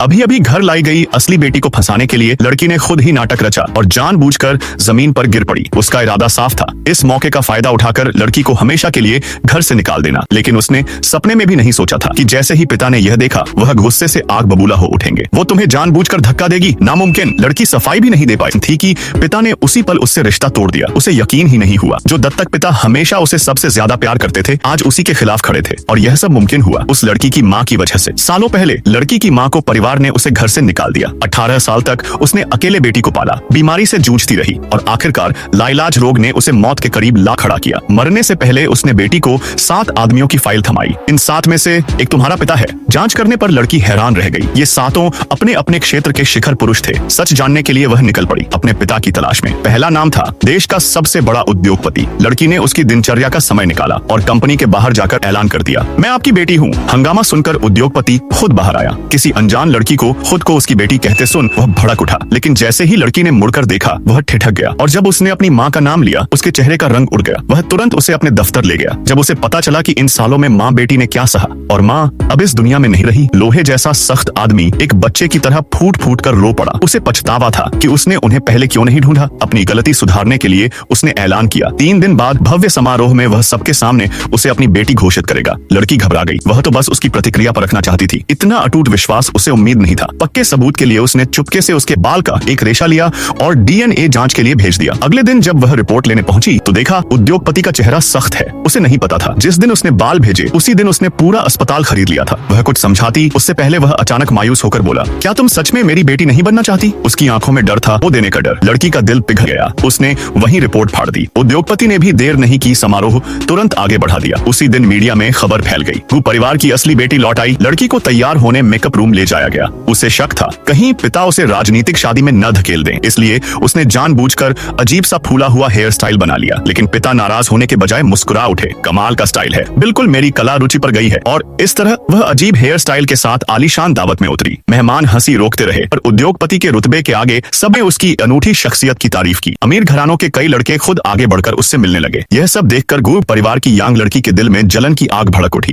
अभी अभी घर लाई गई असली बेटी को फंसाने के लिए लड़की ने खुद ही नाटक रचा और जानबूझकर जमीन पर गिर पड़ी। उसका इरादा साफ था, इस मौके का फायदा उठाकर लड़की को हमेशा के लिए घर से निकाल देना। लेकिन उसने सपने में भी नहीं सोचा था कि जैसे ही पिता ने यह देखा, वह गुस्से से आग बबूला हो उठेंगे। वो तुम्हें जानबूझकर धक्का देगी, नामुमकिन। लड़की सफाई भी नहीं दे पाई थी कि पिता ने उसी पल उससे रिश्ता तोड़ दिया। उसे यकीन ही नहीं हुआ, जो दत्तक पिता हमेशा उसे सबसे ज्यादा प्यार करते थे, आज उसी के खिलाफ खड़े थे। और यह सब मुमकिन हुआ उस लड़की की माँ की वजह से। सालों पहले लड़की की माँ को परिवार ने उसे घर से निकाल दिया। 18 साल तक उसने अकेले बेटी को पाला, बीमारी से जूझती रही और आखिरकार लाइलाज रोग ने उसे मौत के करीब ला खड़ा किया। मरने से पहले उसने बेटी को 7 आदमियों की फाइल थमाई। इन 7 में से एक तुम्हारा पिता है। जांच करने पर लड़की हैरान रह गई। ये 7 अपने अपने क्षेत्र के शिखर पुरुष थे। सच जानने के लिए वह निकल पड़ी अपने पिता की तलाश में। पहला नाम था देश का सबसे बड़ा उद्योगपति। लड़की ने उसकी दिनचर्या का समय निकाला और कंपनी के बाहर जाकर ऐलान कर दिया, मैं आपकी बेटी हूँ। हंगामा सुनकर उद्योगपति खुद बाहर आया। किसी अनजान लड़की को खुद को उसकी बेटी कहते सुन वह भड़क उठा। लेकिन जैसे ही लड़की ने मुड़कर देखा, वह ठिठक गया और जब उसने अपनी माँ का नाम लिया, उसके चेहरे का रंग उड़ गया। वह तुरंत उसे अपने दफ्तर ले गया। जब उसे पता चला कि इन सालों में माँ बेटी ने क्या सहा और माँ अब इस दुनिया में नहीं रही, लोहे जैसा सख्त आदमी एक बच्चे की तरह फूट फूट कर रो पड़ा। उसे पछतावा था कि उसने उन्हें पहले क्यों नहीं ढूंढा। अपनी गलती सुधारने के लिए उसने ऐलान किया, 3 दिन बाद भव्य समारोह में वह सबके सामने उसे अपनी बेटी घोषित करेगा। लड़की घबरा गई। वह तो बस उसकी प्रतिक्रिया परखना चाहती थी। इतना अटूट विश्वास उसे उम्मीद नहीं था। पक्के सबूत के लिए उसने चुपके से उसके बाल का एक रेशा लिया और डीएनए जांच के लिए भेज दिया। अगले दिन जब वह रिपोर्ट लेने पहुंची तो देखा उद्योगपति का चेहरा सख्त है। उसे नहीं पता था जिस दिन उसने बाल भेजे उसी दिन उसने पूरा अस्पताल खरीद लिया था। वह कुछ समझाती उससे पहले वह अचानक मायूस होकर बोला, क्या तुम सच में मेरी बेटी नहीं बनना चाहती? उसकी आंखों में डर था, वो देने का डर। लड़की का दिल पिघल गया। उसने वहीं रिपोर्ट फाड़ दी। उद्योगपति ने भी देर नहीं की, समारोह तुरंत आगे बढ़ा दिया। उसी दिन मीडिया में खबर फैल गई, वो परिवार की असली बेटी लौट आई। लड़की को तैयार होने मेकअप रूम ले जाया गया। उसे शक था कहीं पिता उसे राजनीतिक शादी में न धकेल दें, इसलिए उसने जानबूझकर अजीब सा फूला हुआ हेयर स्टाइल बना लिया। लेकिन पिता नाराज होने के बजाय मुस्कुरा उठे, कमाल का स्टाइल है, बिल्कुल मेरी कला रुचि पर गई है। और इस तरह वह अजीब हेयर स्टाइल के साथ आलीशान दावत में उतरी। मेहमान हंसी रोकते रहे पर उद्योगपति के रुतबे के आगे सबने उसकी अनूठी शख्सियत की तारीफ की। अमीर घरानों के कई लड़के खुद आगे बढ़कर उससे मिलने लगे। यह सब देखकर गुरु परिवार की यांग लड़की के दिल में जलन की आग भड़क उठी।